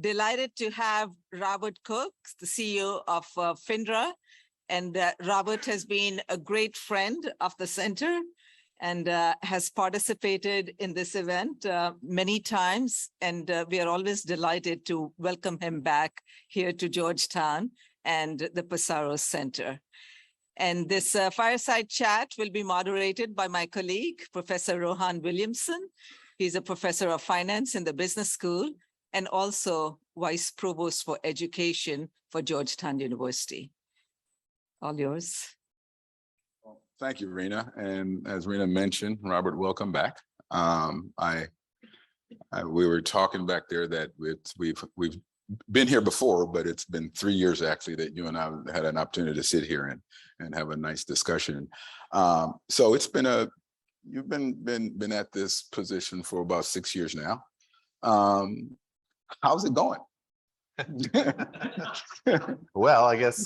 Delighted to have Robert Cook, the CEO of FINRA. And Robert has been a great friend of the center and has participated in this event many times. And we are always delighted to welcome him back here to Georgetown and the Psaros Center. And this fireside chat will be moderated by my colleague, Professor Rohan Williamson. He's a professor of finance in the business school and also Vice Provost for Education for Georgetown University. All yours. Well, thank you, Rena. And as Rena mentioned, Robert, welcome back. We were talking back there that we've been here before, but it's been 3 years actually that you and I had an opportunity to sit here and have a nice discussion. So it's been you've been at this position for about 6 years now. How's it going? Well, I guess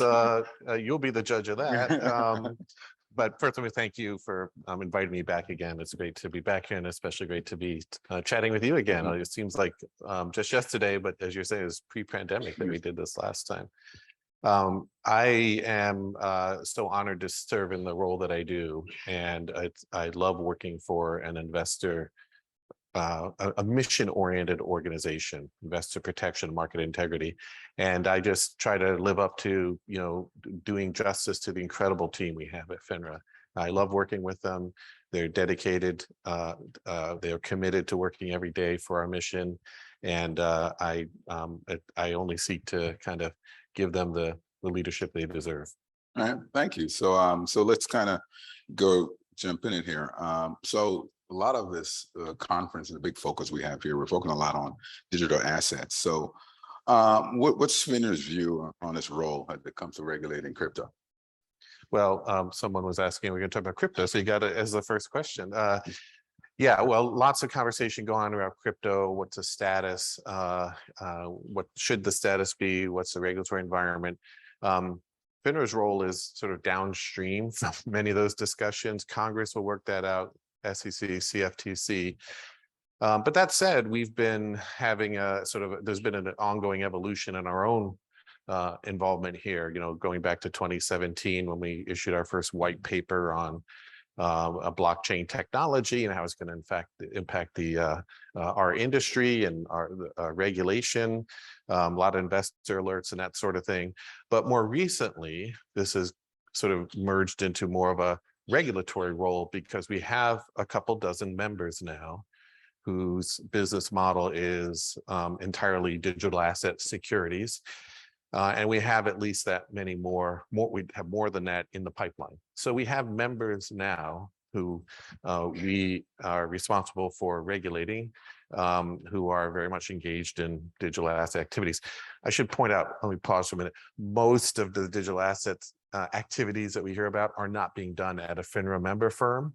you'll be the judge of that. But first, let me thank you for inviting me back again. It's great to be back here, and especially great to be chatting with you again. It seems like just yesterday, but as you're saying, it's pre-pandemic that we did this last time. I am so honored to serve in the role that I do, and I love working for an investor. A mission-oriented organization, investor protection, market integrity, and I just try to live up to, doing justice to the incredible team we have at FINRA. I love working with them. They're dedicated. They're committed to working every day for our mission, and I only seek to kind of give them the leadership they deserve. All right, thank you. So let's kind of jump in here. So a lot of this conference and the big focus we have here, we're focusing a lot on digital assets. So what's FINRA's view on this role as it comes to regulating crypto? Well, someone was asking, we're going to talk about crypto, so you got it as the first question. Yeah, well, lots of conversation going on around crypto. What's the status? What should the status be? What's the regulatory environment? FINRA's role is sort of downstream from many of those discussions. Congress will work that out. SEC, CFTC. But that said, we've been having there's been an ongoing evolution in our own involvement here, going back to 2017 when we issued our first white paper on a blockchain technology and how it's going to in fact impact our industry and our regulation, a lot of investor alerts and that sort of thing. But more recently, this has sort of merged into more of a regulatory role because we have a couple dozen members now whose business model is entirely digital asset securities. And we have at least that many more, we have more than that in the pipeline. So we have members now who we are responsible for regulating, who are very much engaged in digital asset activities. I should point out, let me pause for a minute, most of the digital assets activities that we hear about are not being done at a FINRA member firm,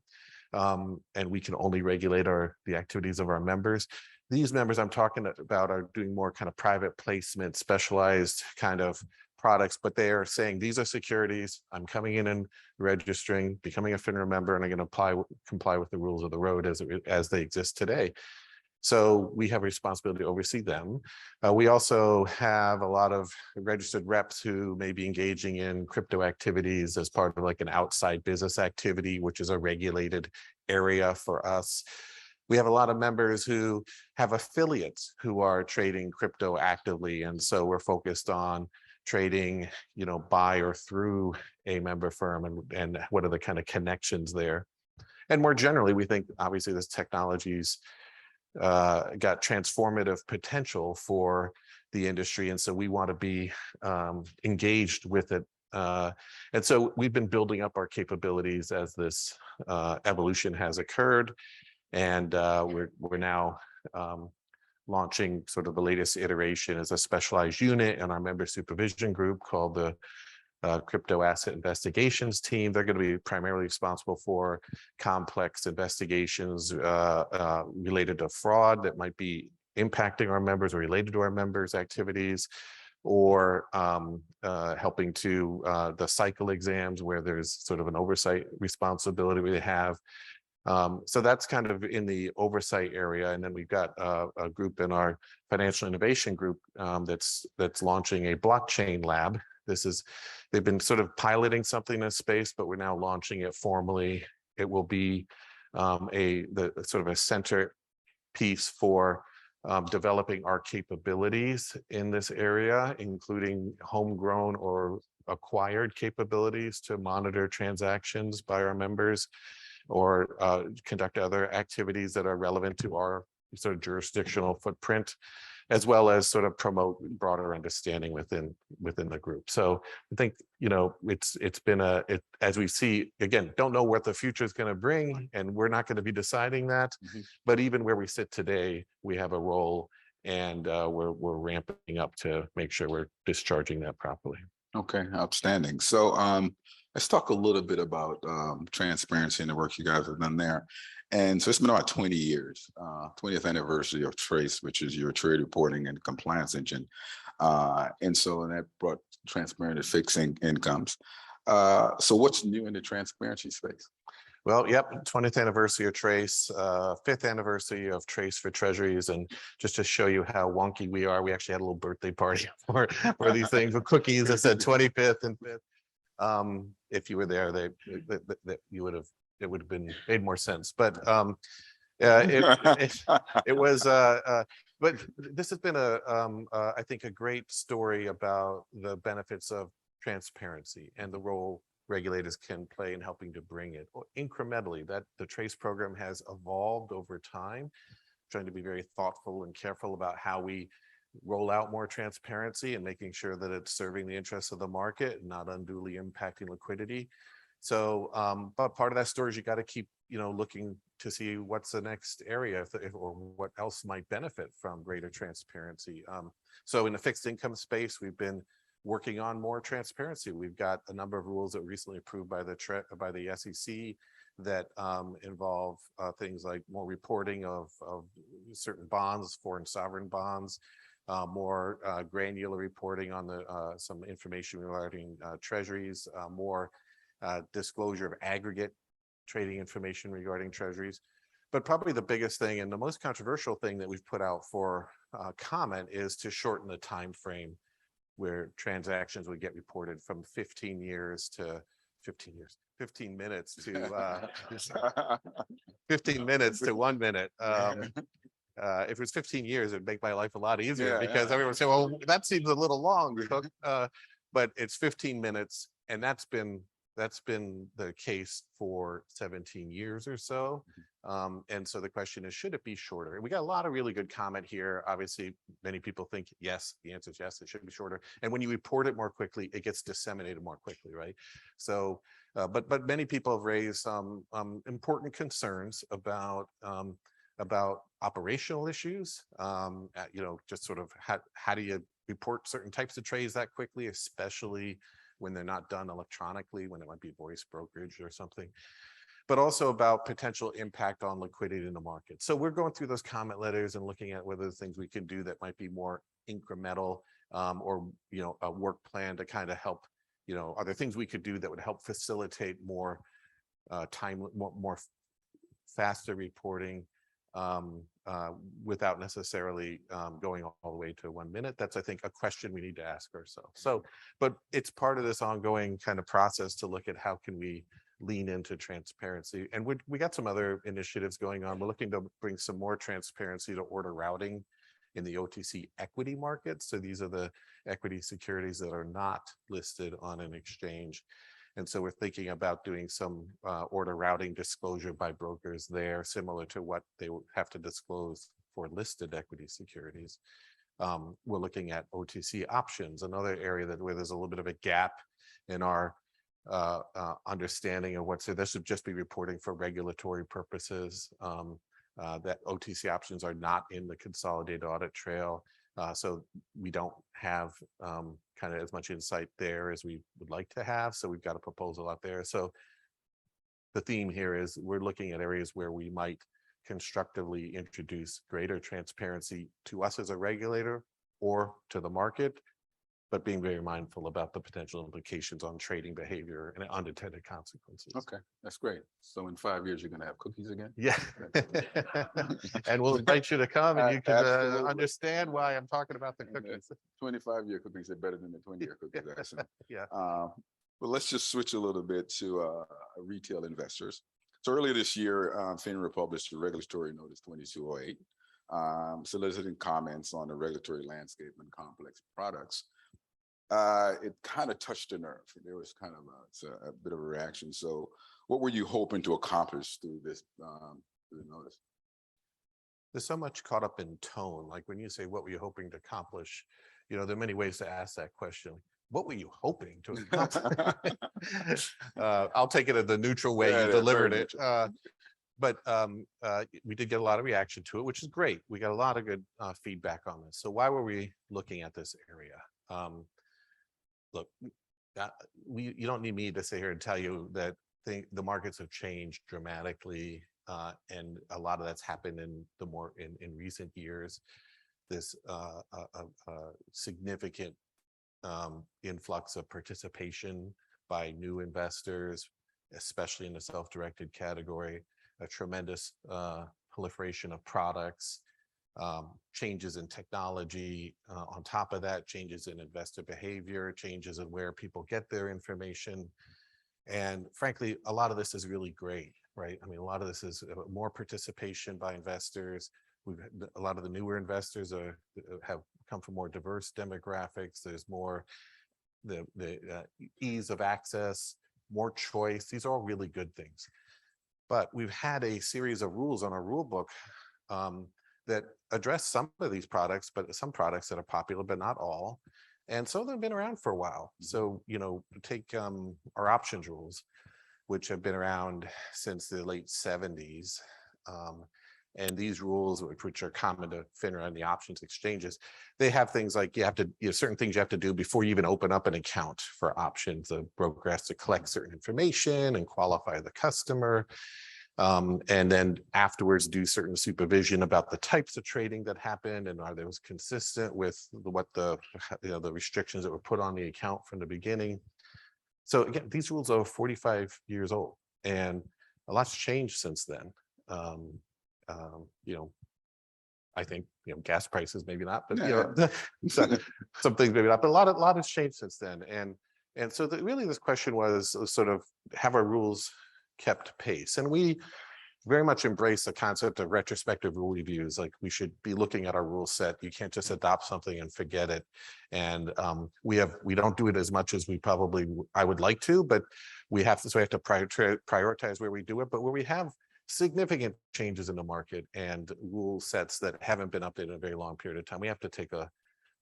and we can only regulate the activities of our members. These members I'm talking about are doing more kind of private placement, specialized kind of products, but they are saying, these are securities, I'm coming in and registering, becoming a FINRA member, and I'm going to comply with the rules of the road as they exist today. So we have a responsibility to oversee them. We also have a lot of registered reps who may be engaging in crypto activities as part of like an outside business activity, which is a regulated area for us. We have a lot of members who have affiliates who are trading crypto actively. And so we're focused on trading, by or through a member firm and what are the kind of connections there. And more generally, we think obviously this technology's got transformative potential for the industry. And so we want to be engaged with it. And so we've been building up our capabilities as this evolution has occurred. And we're now launching sort of the latest iteration as a specialized unit in our member supervision group called the Crypto Asset Investigations Team. They're going to be primarily responsible for complex investigations related to fraud that might be impacting our members or related to our members' activities, or helping to the cycle exams where there's sort of an oversight responsibility we have. So that's kind of in the oversight area. And then we've got a group in our financial innovation group that's launching a blockchain lab. They've been sort of piloting something in this space, but we're now launching it formally. It will be the sort of a center piece for developing our capabilities in this area, including homegrown or acquired capabilities to monitor transactions by our members, or conduct other activities that are relevant to our sort of jurisdictional footprint, as well as sort of promote broader understanding within the group. So I think, it's been as we see, again, don't know what the future is going to bring, and we're not going to be deciding that. But even where we sit today, we have a role, and we're ramping up to make sure we're discharging that properly. Okay, outstanding. So let's talk a little bit about transparency and the work you guys have done there. And so it's been about 20 years, 20th anniversary of Trace, which is your trade reporting and compliance engine. And that brought transparent and fixing incomes. So what's new in the transparency space? Well, yep, 20th anniversary of Trace, 5th anniversary of Trace for Treasuries. And just to show you how wonky we are, we actually had a little birthday party for these things with cookies that said 25th and 5th. If you were there, it would have been made more sense. But it was, but this has been I think a great story about the benefits of transparency and the role regulators can play in helping to bring it incrementally. That the Trace program has evolved over time, trying to be very thoughtful and careful about how we roll out more transparency and making sure that it's serving the interests of the market and not unduly impacting liquidity. So, but part of that story is you got to keep, looking to see what's the next area or what else might benefit from greater transparency. So in the fixed income space, we've been working on more transparency. We've got a number of rules that were recently approved by the SEC that involve things like more reporting of certain bonds, foreign sovereign bonds, more granular reporting on some information regarding treasuries, more disclosure of aggregate trading information regarding treasuries. But probably the biggest thing and the most controversial thing that we've put out for comment is to shorten the time frame where transactions would get reported from 15 minutes to 15 minutes to 1 minute. If it was 15 years, it'd make my life a lot easier because everyone would say, well, that seems a little long. But it's 15 minutes, and that's been the case for 17 years or so. And so the question is, should it be shorter? And we got a lot of really good comment here. Obviously, many people think yes, the answer is yes, it should be shorter. And when you report it more quickly, it gets disseminated more quickly, right? So, but many people have raised some important concerns about operational issues. Just sort of how do you report certain types of trades that quickly, especially when they're not done electronically, when it might be voice brokerage or something, but also about potential impact on liquidity in the market. So we're going through those comment letters and looking at whether the things we can do that might be more incremental, or a work plan to kind of help, are there things we could do that would help facilitate more more faster reporting, without necessarily going all the way to 1 minute. That's, I think, a question we need to ask ourselves. So, but it's part of this ongoing kind of process to look at how can we lean into transparency. And we got some other initiatives going on. We're looking to bring some more transparency to order routing in the OTC equity market. So these are the equity securities that are not listed on an exchange. And so we're thinking about doing some order routing disclosure by brokers there, similar to what they have to disclose for listed equity securities. We're looking at OTC options, another area where there's a little bit of a gap in our understanding of what's there. This should just be reporting for regulatory purposes. That OTC options are not in the consolidated audit trail. So we don't have kind of as much insight there as we would like to have. So we've got a proposal out there. So the theme here is we're looking at areas where we might constructively introduce greater transparency to us as a regulator or to the market, but being very mindful about the potential implications on trading behavior and unintended consequences. Okay, that's great. So in 5 years, you're gonna have cookies again? Yeah. And we'll invite you to come and you can Absolutely. understand why I'm talking about the Yeah. cookies. 25-year cookies are better than the 20-year cookies, I assume. Yeah. But let's just switch a little bit to retail investors. So earlier this year, FINRA published a regulatory notice 2208, soliciting comments on the regulatory landscape and complex products. It kind of touched a nerve. There was kind of a bit of a reaction. So what were you hoping to accomplish through this through the notice? There's so much caught up in tone. Like when you say, what were you hoping to accomplish? There are many ways to ask that question. What were you hoping to accomplish? I'll take it in the neutral way you delivered it. But we did get a lot of reaction to it, which is great. We got a lot of good feedback on this. So why were we looking at this area? Look, you don't need me to sit here and tell you that the markets have changed dramatically, and a lot of that's happened in recent years. This significant influx of participation by new investors, especially in the self-directed category, a tremendous proliferation of products, changes in technology. On top of that, changes in investor behavior, changes in where people get their information. And frankly, a lot of this is really great, right? I mean, a lot of this is more participation by investors. A lot of the newer investors have come from more diverse demographics. There's more the ease of access, more choice. These are all really good things. But we've had a series of rules on our rule book that address some of these products, but some products that are popular, but not all. And so they've been around for a while. So, take our options rules, which have been around since the late 70s. And these rules, which are common to FINRA and the options exchanges, they have things like certain things you have to do before you even open up an account for options. The broker has to collect certain information and qualify the customer. And then afterwards do certain supervision about the types of trading that happened and are those consistent with what the restrictions that were put on the account from the beginning. So again, these rules are 45 years old and a lot's changed since then. I think gas prices maybe not, but some things maybe not, but a lot has changed since then. And so really this question was sort of, have our rules kept pace? And we very much embrace the concept of retrospective rule reviews. Like we should be looking at our rule set. You can't just adopt something and forget it. And we don't do it as much as I would like to, but we have to prioritize where we do it. But where we have significant changes in the market and rule sets that haven't been updated in a very long period of time, we have to take a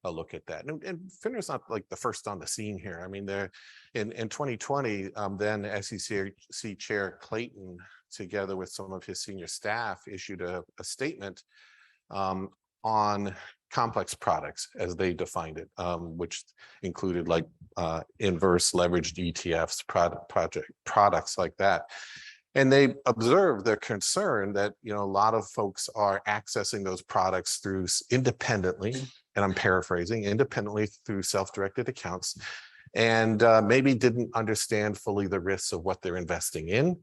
look at that. And FINRA's not like the first on the scene here. I mean, in 2020, then SEC Chair Clayton, together with some of his senior staff, issued a statement on complex products as they defined it, which included like inverse leveraged ETFs, products like that. And they observed their concern that a lot of folks are accessing those products through independently, and I'm paraphrasing, independently through self-directed accounts, and maybe didn't understand fully the risks of what they're investing in,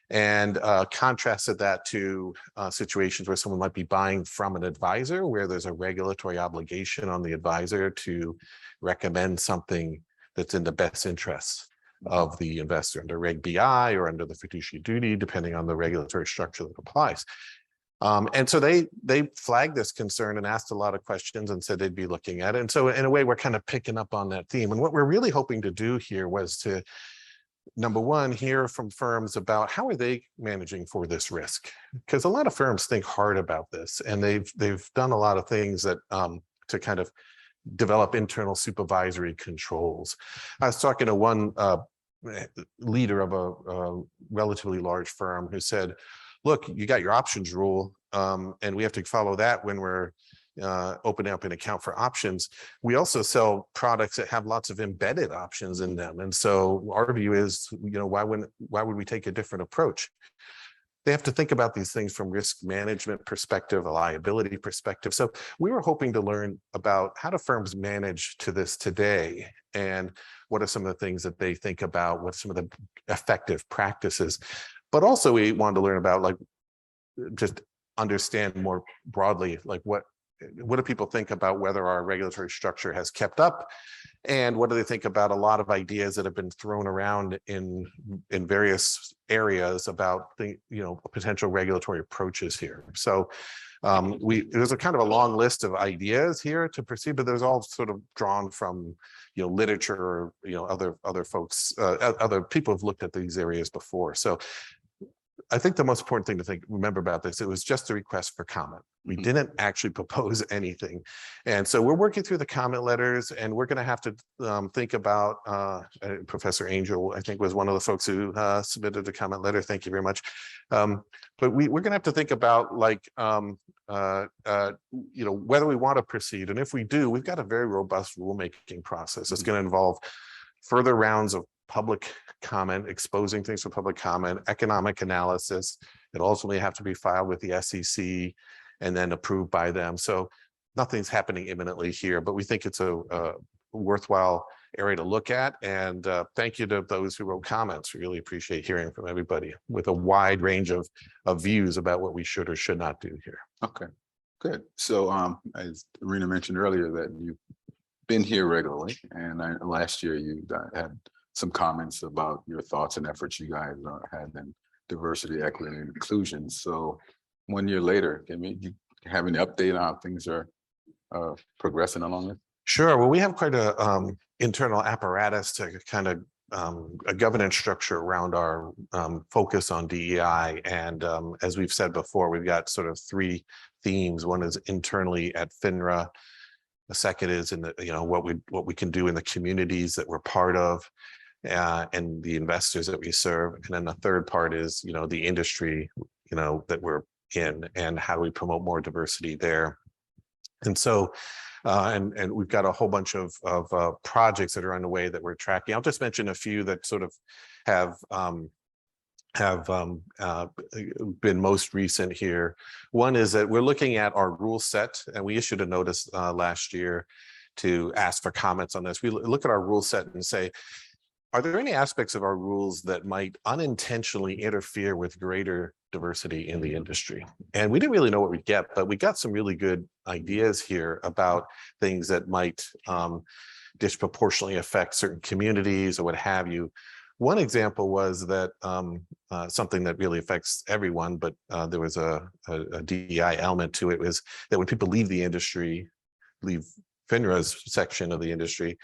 and contrasted that to situations where someone might be buying from an advisor, where there's a regulatory obligation on the advisor to recommend something that's in the best interest of the investor under Reg BI or under the fiduciary duty, depending on the regulatory structure that applies. And so they flagged this concern and asked a lot of questions and said they'd be looking at it. And so in a way, we're kind of picking up on that theme. And what we're really hoping to do here was to, number one, hear from firms about how are they managing for this risk? Because a lot of firms think hard about this, and they've done a lot of things that to kind of develop internal supervisory controls. I was talking to one leader of a relatively large firm who said, look, you got your options rule, and we have to follow that when we're opening up an account for options. We also sell products that have lots of embedded options in them. And so our view is, why would we take a different approach? they have to think about these things from risk management perspective, a liability perspective. So we were hoping to learn about how do firms manage to this today, and what are some of the things that they think about, what are some of the effective practices. But also we wanted to learn about, like, just understand more broadly, like what do people think about whether our regulatory structure has kept up, and what do they think about a lot of ideas that have been thrown around in various areas about the potential regulatory approaches here. So there's a kind of a long list of ideas here to proceed, but there's all sort of drawn from literature, or other folks, other people have looked at these areas before. So I think the most important thing to remember about this, it was just a request for comment. We didn't actually propose anything. And so we're working through the comment letters, and we're going to have to think about, Professor Angel, I think, was one of the folks who submitted the comment letter. Thank you very much. But we're going to have to think about, like, whether we want to proceed. And if we do, we've got a very robust rulemaking process. It's going to involve further rounds of public comment, exposing things for public comment, economic analysis. It ultimately have to be filed with the SEC and then approved by them. So nothing's happening imminently here, but we think it's a worthwhile area to look at. And thank you to those who wrote comments. We really appreciate hearing from everybody with a wide range of views about what we should or should not do here. Okay, good. So as Rena mentioned earlier, that you've been here regularly, and last year you had some comments about your thoughts and efforts you guys had in diversity, equity, and inclusion. So 1 year later, can you have an update on how things are progressing along it? Sure. Well, we have quite a internal apparatus to kind of a governance structure around our focus on DEI. And as we've said before, we've got sort of 3 themes. One is internally at FINRA. The second is in the, what we can do in the communities that we're part of, and the investors that we serve. And then the third part is, the industry, that we're in, and how do we promote more diversity there. And so, and we've got a whole bunch of projects that are underway that we're tracking. I'll just mention a few that sort of have been most recent here. One is that we're looking at our rule set, and we issued a notice last year to ask for comments on this. We look at our rule set and say, are there any aspects of our rules that might unintentionally interfere with greater diversity in the industry? And we didn't really know what we'd get, but we got some really good ideas here about things that might disproportionately affect certain communities or what have you. One example was that something that really affects everyone, but there was a DEI element to it, was that when people leave the industry, leave FINRA's section of the industry,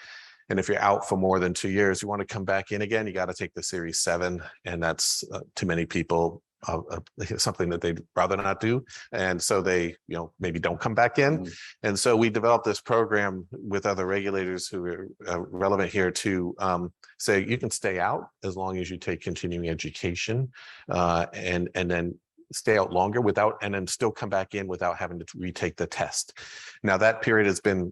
and if you're out for more than 2 years, you want to come back in again, you got to take the Series 7, and that's too many people, something that they'd rather not do. And so they, maybe don't come back in. And so we developed this program with other regulators who are relevant here to say, you can stay out as long as you take continuing education, and then stay out longer and then still come back in without having to retake the test. Now that period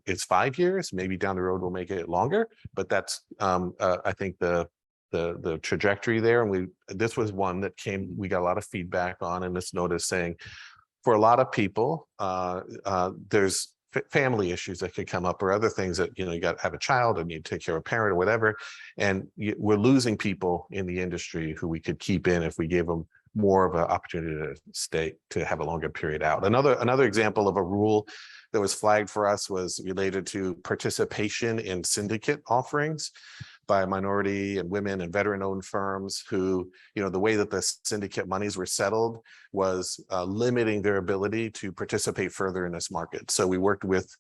it's 5 years, maybe down the road we'll make it longer, but that's I think the trajectory there. And this was one that we got a lot of feedback on in this notice, saying for a lot of people, there's family issues that could come up, or other things that, you got to have a child and you take care of a parent or whatever. And we're losing people in the industry who we could keep in if we gave them more of an opportunity to have a longer period out. Another example of a rule that was flagged for us was related to participation in syndicate offerings by minority and women and veteran-owned firms who, the way that the syndicate monies were settled was limiting their ability to participate further in this market. So we worked with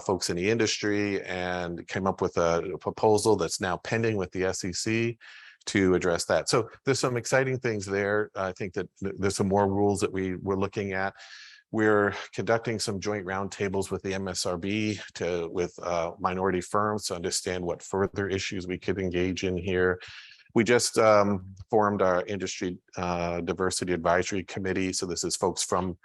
folks in the industry and came up with a proposal that's now pending with the SEC to address that. So there's some exciting things there. I think that there's some more rules that we're looking at. We're conducting some joint roundtables with the MSRB with minority firms to understand what further issues we could engage in here. We just formed our industry diversity advisory committee. So this is folks from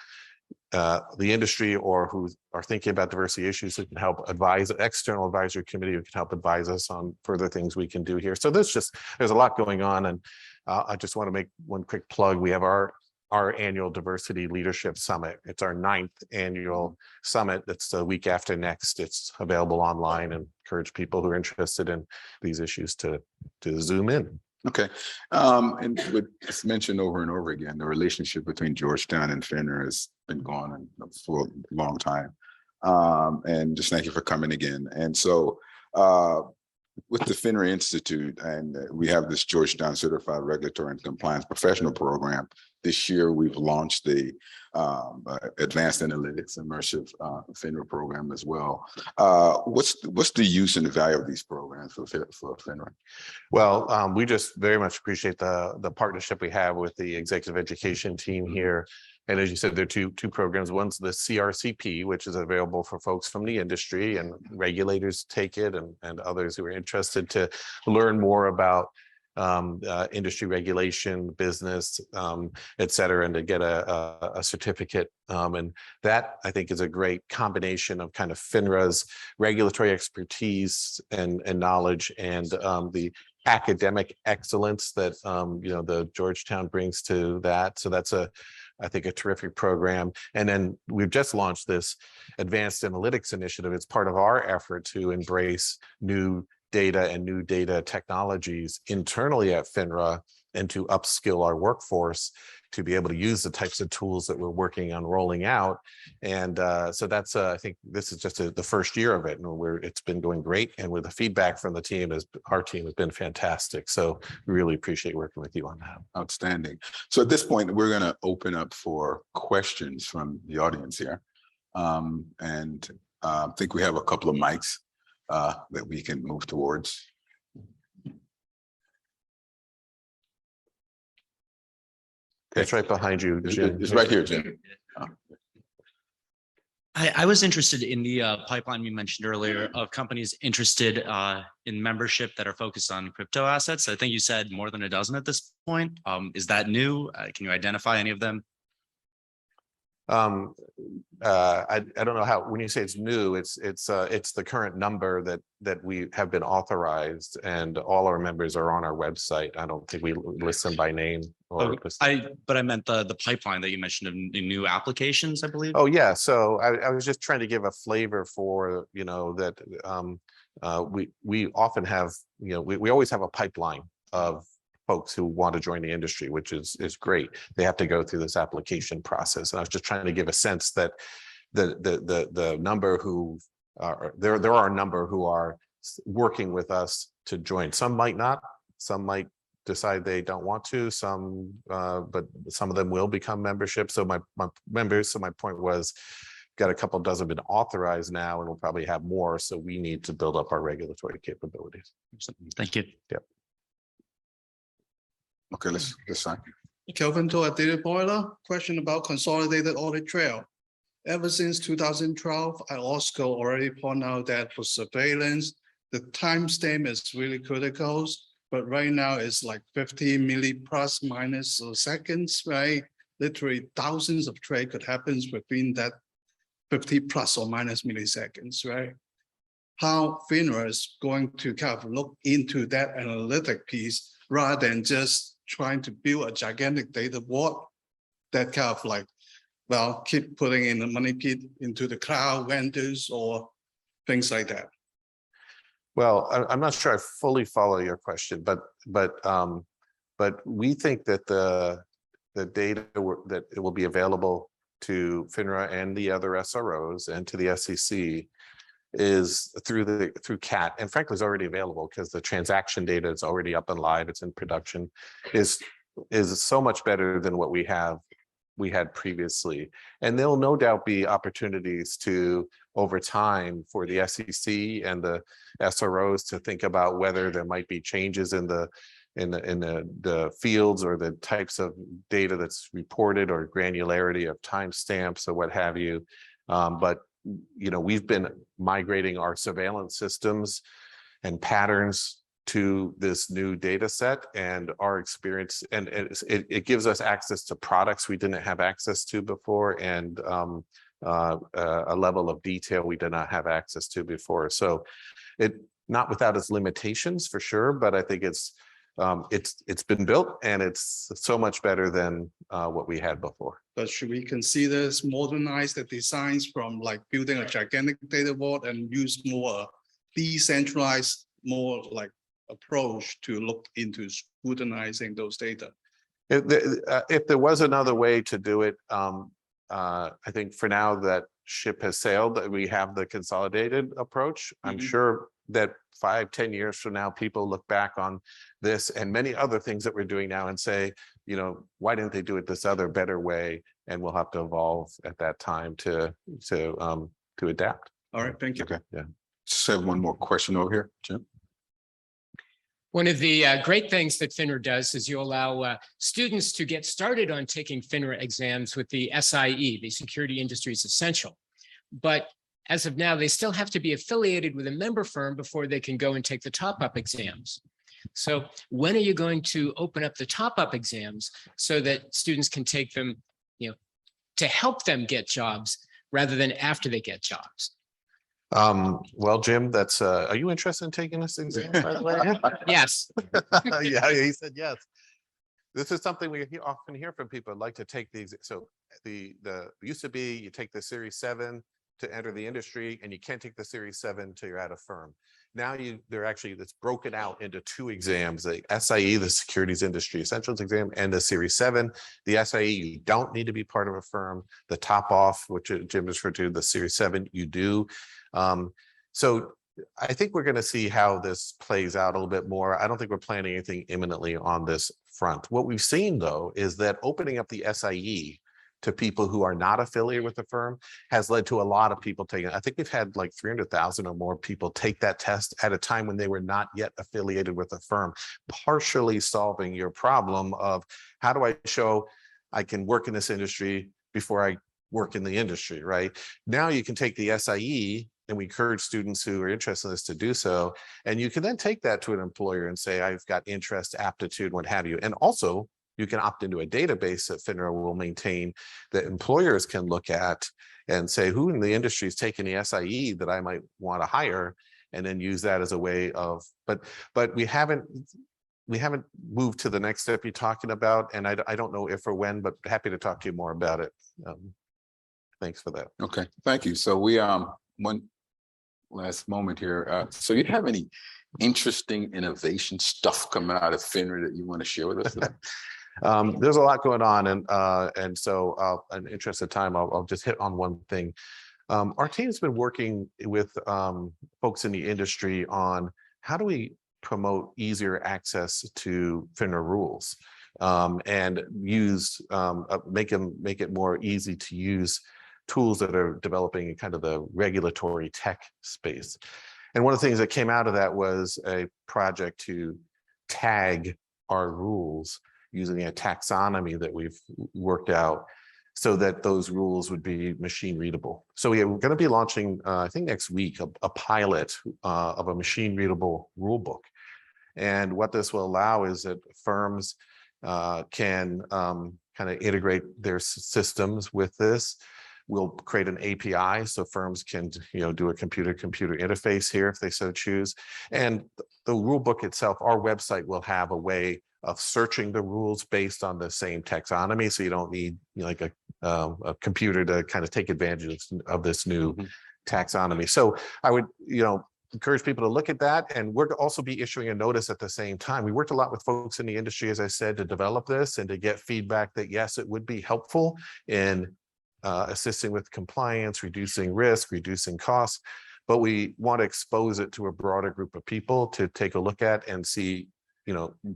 the industry or who are thinking about diversity issues who can help advise, external advisory committee who can help advise us on further things we can do here. So there's a lot going on. And I just want to make one quick plug. We have our our annual Diversity Leadership Summit. It's our 9th annual summit. That's the week after next. It's available online, and encourage people who are interested in these issues to Zoom in. Okay. And it's mentioned over and over again, the relationship between Georgetown and FINRA has been going on for a long time. And just thank you for coming again. And so with the FINRA Institute, and we have this Georgetown Certified Regulatory and Compliance Professional Program. This year, we've launched the Advanced Analytics Immersive FINRA program as well. What's the use and the value of these programs for FINRA? Well, we just very much appreciate the partnership we have with the executive education team here. And as you said, there are two programs. One's the CRCP, which is available for folks from the industry, and regulators take it, and others who are interested to learn more about industry regulation, business, et cetera, and to get a certificate. And that, I think, is a great combination of kind of FINRA's regulatory expertise and knowledge, and the academic excellence that the Georgetown brings to that. So that's I think a terrific program. And then we've just launched this Advanced Analytics Initiative. It's part of our effort to embrace new data and new data technologies internally at FINRA, and to upskill our workforce to be able to use the types of tools that we're working on rolling out. And so that's, I think this is just the first year of it, and it's been going great. And with the feedback from the team, our team has been fantastic. So we really appreciate working with you on that. Outstanding. So at this point, we're going to open up for questions from the audience here. And I think we have a couple of mics that we can move towards. It's right behind you, Jim. It's right here, Jim. I was interested in the pipeline you mentioned earlier of companies interested in membership that are focused on crypto assets. I think you said more than a dozen at this point. Is that new? Can you identify any of them? I don't know how, when you say it's new, it's the current number that we have been authorized, and all our members are on our website. I don't think we list them by name. But I meant the pipeline that you mentioned of new applications, I believe. Oh yeah, so I was just trying to give a flavor for that we often have we always have a pipeline of folks who want to join the industry, which is great. They have to go through this application process, and I was just trying to give a sense that the number who are there are a number who are working with us to join. Some might not, some might decide they don't want to, but some of them will become membership. So my members, so my point was, got a couple dozen been authorized now, and we'll probably have more. So we need to build up our regulatory capabilities. Thank you. Yep. Okay, let's sign. Kelvin to a data boiler. Question about consolidated audit trail. Ever since 2012, I also already point out that for surveillance, the timestamp is really critical. But right now it's like 50 milli plus minus seconds, right? Literally thousands of trade could happen within that 50 plus or minus milliseconds, right? How FINRA is going to kind of look into that analytic piece rather than just trying to build a gigantic data board that kind of like, well, keep putting in the money pit into the cloud vendors or things like that. Well, I'm not sure I fully follow your question, but we think that the data that it will be available to FINRA and the other SROs and to the SEC is through CAT, and frankly is already available because the transaction data is already up and live, it's in production, is so much better than what we had previously. And there'll no doubt be opportunities to, over time, for the SEC and the SROs to think about whether there might be changes in the fields or the types of data that's reported, or granularity of timestamps or what have you. But we've been migrating our surveillance systems and patterns to this new data set, and our experience, and it gives us access to products we didn't have access to before, and a level of detail we did not have access to before. So it not without its limitations for sure, but I think it's it's been built and it's so much better than what we had before. But should we consider modernize the designs from like building a gigantic data vault and use more decentralized, more like approach to look into scrutinizing those data? If there was another way to do it, I think for now that ship has sailed, that we have the consolidated approach. I'm sure that 5-10 years from now, people look back on this and many other things that we're doing now and say, you know, why didn't they do it this other better way? And we'll have to evolve at that time to adapt. All right, thank you. Okay. Yeah. Just have one more question over here, Jim. One of the great things that FINRA does is you allow students to get started on taking FINRA exams with the SIE, the Security Industries Essential. But as of now, they still have to be affiliated with a member firm before they can go and take the top-up exams. So when are you going to open up the top-up exams so that students can take them, you know, to help them get jobs rather than after they get jobs? Well, Jim, that's are you interested in taking this exam, by the way? Yes. Yeah, he said yes. This is something we often hear from people. I'd like to take these. So the used to be you take the Series 7 to enter the industry, and you can't take the Series 7 till you're at a firm. Now they're actually, it's broken out into 2 exams: the SIE, the Securities Industry Essentials exam, and the Series 7. The SIE, you don't need to be part of a firm. The top off, which Jim referred to, the Series 7, you do. So I think we're going to see how this plays out a little bit more. I don't think we're planning anything imminently on this front. What we've seen, though, is that opening up the SIE to people who are not affiliated with the firm has led to a lot of people taking it. I think we've had like 300,000 or more people take that test at a time when they were not yet affiliated with a firm, partially solving your problem of how do I show I can work in this industry before I work in the industry, right? Now you can take the SIE, and we encourage students who are interested in this to do so. And you can then take that to an employer and say, I've got interest, aptitude, what have you. And also you can opt into a database that FINRA will maintain that employers can look at and say, who in the industry is taking the SIE that I might want to hire, and then use that as a way of, but we haven't moved to the next step you're talking about. And I don't know if or when, but happy to talk to you more about it. Thanks for that. Okay, thank you. So we one last moment here. So you have any interesting innovation stuff coming out of FINRA that you want to share with us today? There's a lot going on, and so in interest of time, I'll just hit on one thing. Our team's been working with folks in the industry on how do we promote easier access to FINRA rules, and use make it more easy to use tools that are developing in kind of the regulatory tech space. And one of the things that came out of that was a project to tag our rules using a taxonomy that we've worked out so that those rules would be machine readable. So we're going to be launching, I think next week, a pilot of a machine readable rule book. And what this will allow is that firms can kind of integrate their systems with this. We'll create an API so firms can, do a computer-computer interface here if they so choose. And the rule book itself, our website will have a way of searching the rules based on the same taxonomy. So you don't need like a computer to kind of take advantage of this new taxonomy. So I would, encourage people to look at that. And we're to also be issuing a notice at the same time. We worked a lot with folks in the industry, as I said, to develop this and to get feedback that, yes, it would be helpful in assisting with compliance, reducing risk, reducing costs, but we want to expose it to a broader group of people to take a look at and see,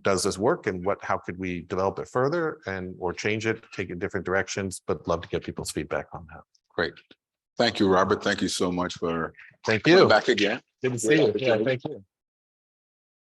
does this work, and how could we develop it further or change it, take it in different directions, but love to get people's feedback on that. Great. Thank you, Robert. Thank you so much for Thank you. back again. Good to see you. Yeah, thank you.